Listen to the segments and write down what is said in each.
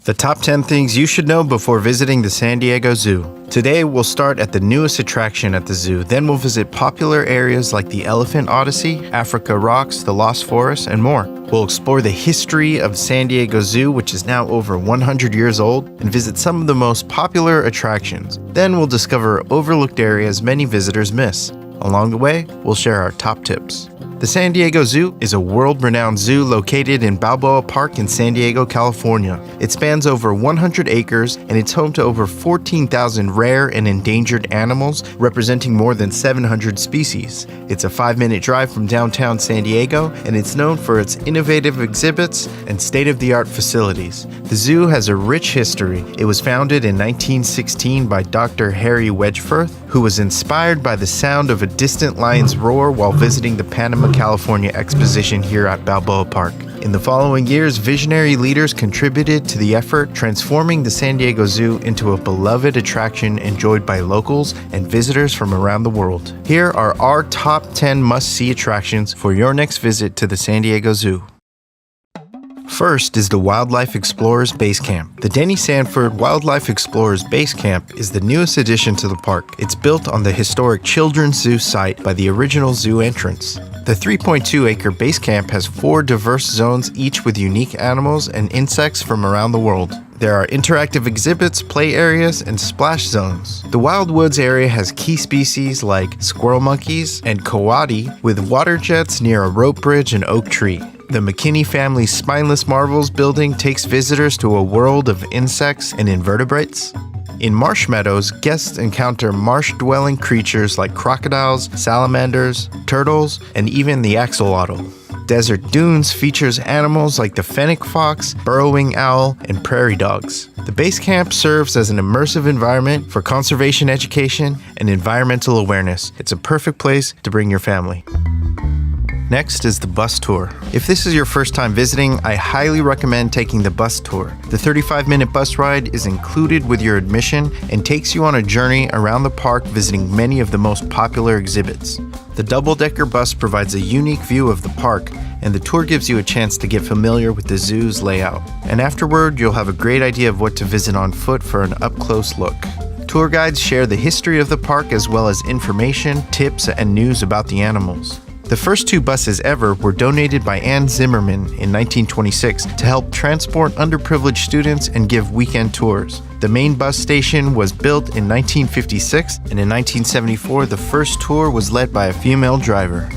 The top 10 things you should know before visiting the San Diego Zoo. Today, we'll start at the newest attraction at the zoo, then we'll visit popular areas like the Elephant Odyssey, Africa Rocks, the Lost Forest, and more. We'll explore the history of San Diego Zoo, which is now over 100 years old, and visit some of the most popular attractions. Then we'll discover overlooked areas many visitors miss. Along the way, we'll share our top tips. The San Diego Zoo is a world-renowned zoo located in Balboa Park in San Diego, California. It spans over 100 acres and it's home to over 14,000 rare and endangered animals, representing more than 700 species. It's a 5-minute drive from downtown San Diego, and it's known for its innovative exhibits and state-of-the-art facilities. The zoo has a rich history. It was founded in 1916 by Dr. Harry Wedgworth, who was inspired by the sound of a distant lion's roar while visiting the Panama, California exposition here at Balboa Park. In the following years, visionary leaders contributed to the effort, transforming the San Diego Zoo into a beloved attraction enjoyed by locals and visitors from around the world. Here are our top 10 must-see attractions for your next visit to the San Diego Zoo. First is the Wildlife Explorers Basecamp. The Denny Sanford Wildlife Explorers Basecamp is the newest addition to the park. It's built on the historic Children's Zoo site by the original zoo entrance. The 3.2-acre base camp has 4 diverse zones, each with unique animals and insects from around the world. There are interactive exhibits, play areas, and splash zones. The Wild Woods area has key species like squirrel monkeys and coati, with water jets near a rope bridge and oak tree. The McKinney family's Spineless Marvels building takes visitors to a world of insects and invertebrates. In Marsh Meadows, guests encounter marsh-dwelling creatures like crocodiles, salamanders, turtles, and even the axolotl. Desert Dunes features animals like the fennec fox, burrowing owl, and prairie dogs. The base camp serves as an immersive environment for conservation education and environmental awareness. It's a perfect place to bring your family. Next is the bus tour. If this is your first time visiting, I highly recommend taking the bus tour. The 35-minute bus ride is included with your admission and takes you on a journey around the park, visiting many of the most popular exhibits. The double-decker bus provides a unique view of the park, and the tour gives you a chance to get familiar with the zoo's layout. And afterward, you'll have a great idea of what to visit on foot for an up-close look. Tour guides share the history of the park as well as information, tips, and news about the animals. The first 2 buses ever were donated by Ann Zimmerman in 1926 to help transport underprivileged students and give weekend tours. The main bus station was built in 1956, and in 1974 the first tour was led by a female driver.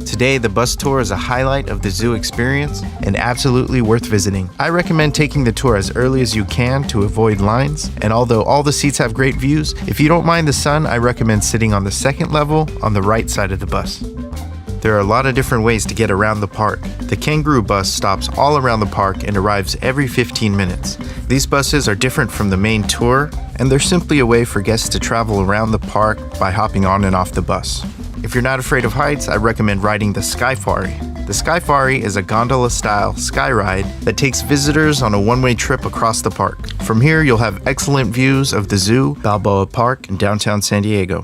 Today, the bus tour is a highlight of the zoo experience and absolutely worth visiting. I recommend taking the tour as early as you can to avoid lines, and although all the seats have great views, if you don't mind the sun, I recommend sitting on the second level on the right side of the bus. There are a lot of different ways to get around the park. The kangaroo bus stops all around the park and arrives every 15 minutes. These buses are different from the main tour, and they're simply a way for guests to travel around the park by hopping on and off the bus. If you're not afraid of heights, I recommend riding the Skyfari. The Skyfari is a gondola-style sky ride that takes visitors on a one-way trip across the park. From here, you'll have excellent views of the zoo, Balboa Park, and downtown San Diego.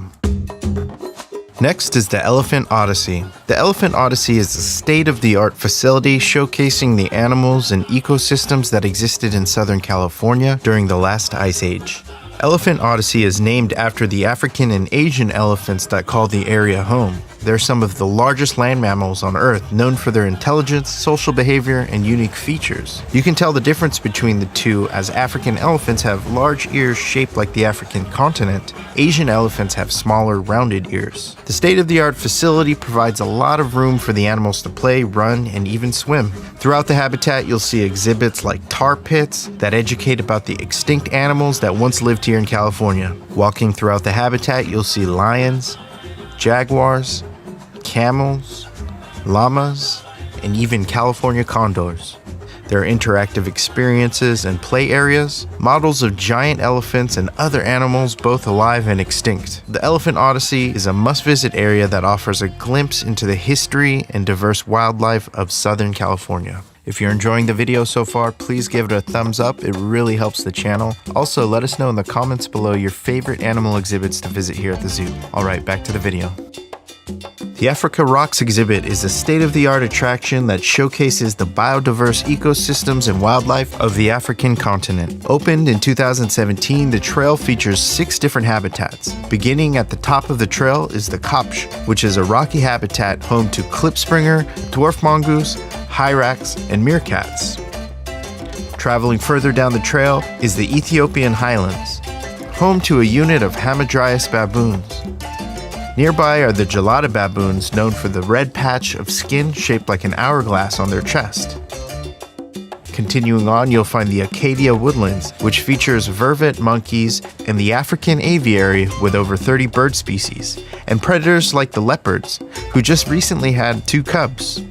Next is the Elephant Odyssey. The Elephant Odyssey is a state-of-the-art facility showcasing the animals and ecosystems that existed in Southern California during the last ice age. Elephant Odyssey is named after the African and Asian elephants that call the area home. They're some of the largest land mammals on Earth, known for their intelligence, social behavior, and unique features. You can tell the difference between the two, as African elephants have large ears shaped like the African continent. Asian elephants have smaller, rounded ears. The state-of-the-art facility provides a lot of room for the animals to play, run, and even swim. Throughout the habitat, you'll see exhibits like tar pits that educate about the extinct animals that once lived here in California. Walking throughout the habitat, you'll see lions, jaguars, camels, llamas, and even California condors. There are interactive experiences and play areas, models of giant elephants and other animals both alive and extinct. The Elephant Odyssey is a must-visit area that offers a glimpse into the history and diverse wildlife of Southern California. If you're enjoying the video so far, please give it a thumbs up. It really helps the channel. Also, let us know in the comments below your favorite animal exhibits to visit here at the zoo. Alright, back to the video. The Africa Rocks exhibit is a state-of-the-art attraction that showcases the biodiverse ecosystems and wildlife of the African continent. Opened in 2017, the trail features 6 different habitats. Beginning at the top of the trail is the Kapsch, which is a rocky habitat home to klipspringer, dwarf mongoose, hyrax, and meerkats. Traveling further down the trail is the Ethiopian highlands, home to a unit of Hamadryas baboons. Nearby are the gelada baboons, known for the red patch of skin shaped like an hourglass on their chest. Continuing on, you'll find the Acadia woodlands, which features vervet monkeys and the African aviary with over 30 bird species, and predators like the leopards, who just recently had 2 cubs.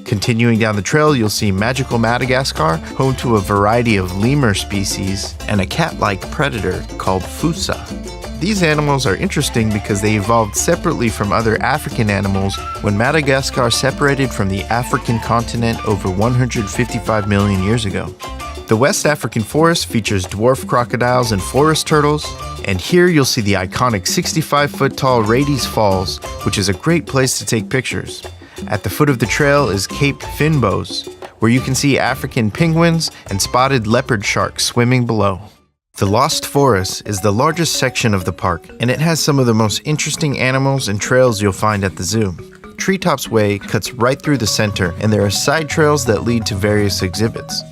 Continuing down the trail, you'll see magical Madagascar, home to a variety of lemur species, and a cat-like predator called Fusa. These animals are interesting because they evolved separately from other African animals when Madagascar separated from the African continent over 155 million years ago. The West African forest features dwarf crocodiles and forest turtles, and here you'll see the iconic 65-foot-tall Rades Falls, which is a great place to take pictures. At the foot of the trail is Cape Finbos, where you can see African penguins and spotted leopard sharks swimming below. The Lost Forest is the largest section of the park, and it has some of the most interesting animals and trails you'll find at the zoo. Treetops Way cuts right through the center, and there are side trails that lead to various exhibits.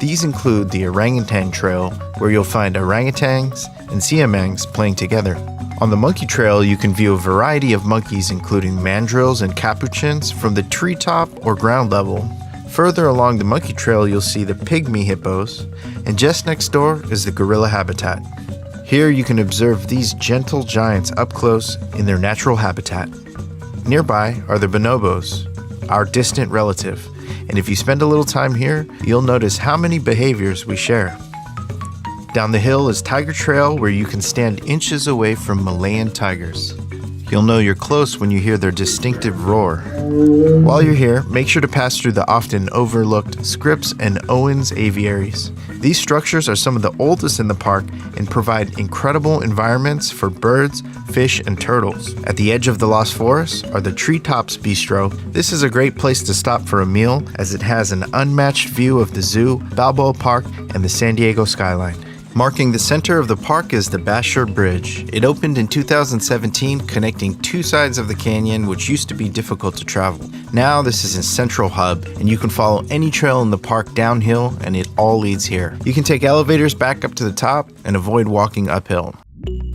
These include the Orangutan Trail, where you'll find orangutans and siamangs playing together. On the Monkey Trail, you can view a variety of monkeys, including mandrills and capuchins, from the treetop or ground level. Further along the Monkey Trail, you'll see the pygmy hippos, and just next door is the gorilla habitat. Here you can observe these gentle giants up close in their natural habitat. Nearby are the bonobos, our distant relative, and if you spend a little time here, you'll notice how many behaviors we share. Down the hill is Tiger Trail, where you can stand inches away from Malayan tigers. You'll know you're close when you hear their distinctive roar. While you're here, make sure to pass through the often overlooked Scripps and Owens aviaries. These structures are some of the oldest in the park and provide incredible environments for birds, fish, and turtles. At the edge of the Lost Forest are the Treetops Bistro. This is a great place to stop for a meal, as it has an unmatched view of the zoo, Balboa Park, and the San Diego skyline. Marking the center of the park is the Basher Bridge. It opened in 2017, connecting 2 sides of the canyon, which used to be difficult to travel. Now this is a central hub, and you can follow any trail in the park downhill, and it all leads here. You can take elevators back up to the top and avoid walking uphill.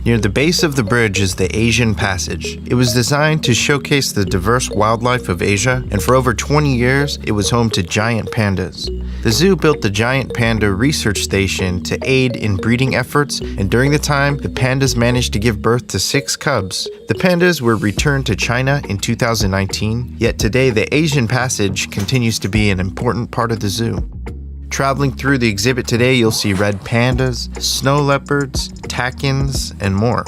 Near the base of the bridge is the Asian Passage. It was designed to showcase the diverse wildlife of Asia, and for over 20 years, it was home to giant pandas. The zoo built the Giant Panda Research Station to aid in breeding efforts, and during the time, the pandas managed to give birth to 6 cubs. The pandas were returned to China in 2019, yet today the Asian Passage continues to be an important part of the zoo. Traveling through the exhibit today, you'll see red pandas, snow leopards, takins, and more.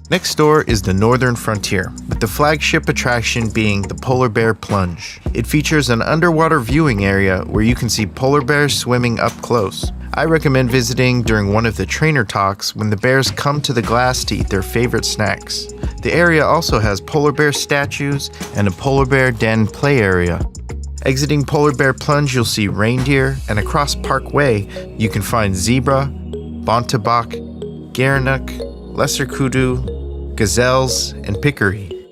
Next door is the Northern Frontier, with the flagship attraction being the Polar Bear Plunge. It features an underwater viewing area where you can see polar bears swimming up close. I recommend visiting during one of the trainer talks when the bears come to the glass to eat their favorite snacks. The area also has polar bear statues and a polar bear den play area. Exiting Polar Bear Plunge, you'll see reindeer, and across Parkway, you can find zebra, bontebok, gerenuk, lesser kudu, gazelles, and peccary.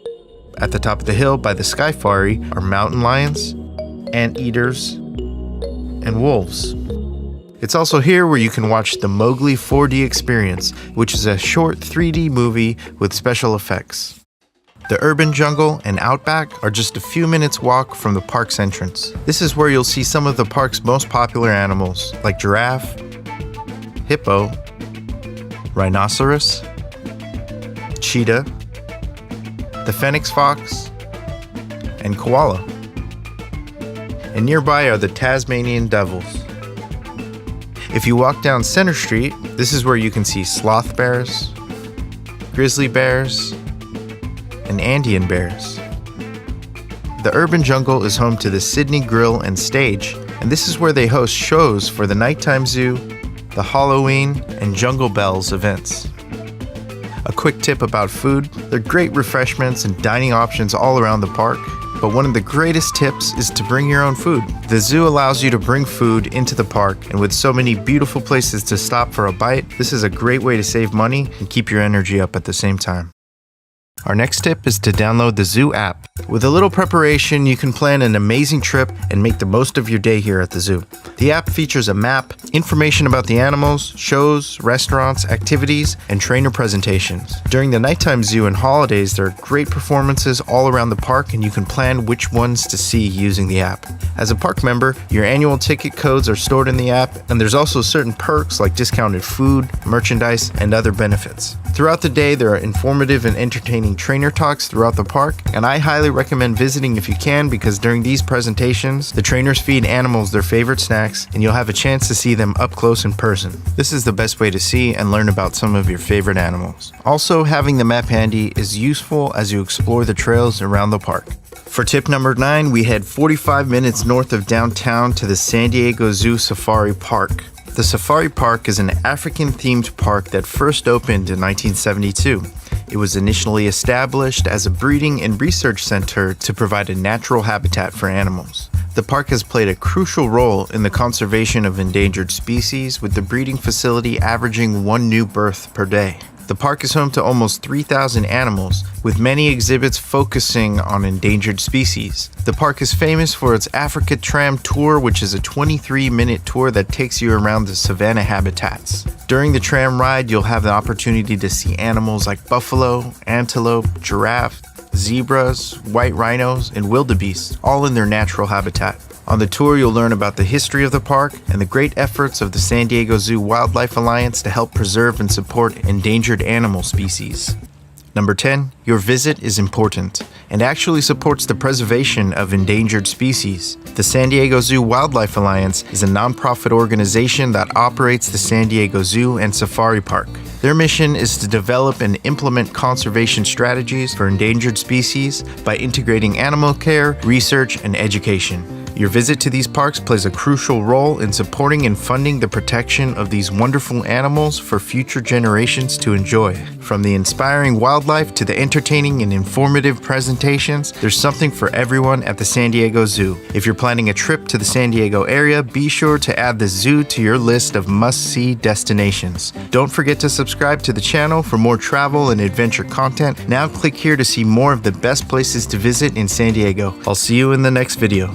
At the top of the hill by the Skyfari are mountain lions, anteaters, and wolves. It's also here where you can watch the Mowgli 4D experience, which is a short 3D movie with special effects. The urban jungle and Outback are just a few minutes walk from the park's entrance. This is where you'll see some of the park's most popular animals, like giraffe, hippo, rhinoceros, cheetah, the phoenix fox, and koala. And nearby are the Tasmanian devils. If you walk down Center Street, this is where you can see sloth bears, grizzly bears, and Andean bears. The urban jungle is home to the Sydney Grill and Stage, and this is where they host shows for the Nighttime Zoo, the Halloween, and Jungle Bells events. A quick tip about food: there are great refreshments and dining options all around the park. But one of the greatest tips is to bring your own food. The zoo allows you to bring food into the park, and with so many beautiful places to stop for a bite, this is a great way to save money and keep your energy up at the same time. Our next tip is to download the Zoo app. With a little preparation, you can plan an amazing trip and make the most of your day here at the zoo. The app features a map, information about the animals, shows, restaurants, activities, and trainer presentations. During the nighttime zoo and holidays, there are great performances all around the park, and you can plan which ones to see using the app. As a park member, your annual ticket codes are stored in the app, and there's also certain perks like discounted food, merchandise, and other benefits. Throughout the day, there are informative and entertaining trainer talks throughout the park, and I highly recommend visiting if you can, because during these presentations, the trainers feed animals their favorite snacks, and you'll have a chance to see them up close in person. This is the best way to see and learn about some of your favorite animals. Also, having the map handy is useful as you explore the trails around the park. For tip number 9, we head 45 minutes north of downtown to the San Diego Zoo Safari Park. The Safari Park is an African-themed park that first opened in 1972. It was initially established as a breeding and research center to provide a natural habitat for animals. The park has played a crucial role in the conservation of endangered species, with the breeding facility averaging 1 new birth per day. The park is home to almost 3,000 animals, with many exhibits focusing on endangered species. The park is famous for its Africa Tram Tour, which is a 23-minute tour that takes you around the savanna habitats. During the tram ride, you'll have the opportunity to see animals like buffalo, antelope, giraffe, zebras, white rhinos, and wildebeest, all in their natural habitat. On the tour, you'll learn about the history of the park and the great efforts of the San Diego Zoo Wildlife Alliance to help preserve and support endangered animal species. Number 10, your visit is important and actually supports the preservation of endangered species. The San Diego Zoo Wildlife Alliance is a nonprofit organization that operates the San Diego Zoo and Safari Park. Their mission is to develop and implement conservation strategies for endangered species by integrating animal care, research, and education. Your visit to these parks plays a crucial role in supporting and funding the protection of these wonderful animals for future generations to enjoy. From the inspiring wildlife to the entertaining and informative presentations, there's something for everyone at the San Diego Zoo. If you're planning a trip to the San Diego area, be sure to add the zoo to your list of must-see destinations. Don't forget to subscribe to the channel for more travel and adventure content. Now click here to see more of the best places to visit in San Diego. I'll see you in the next video.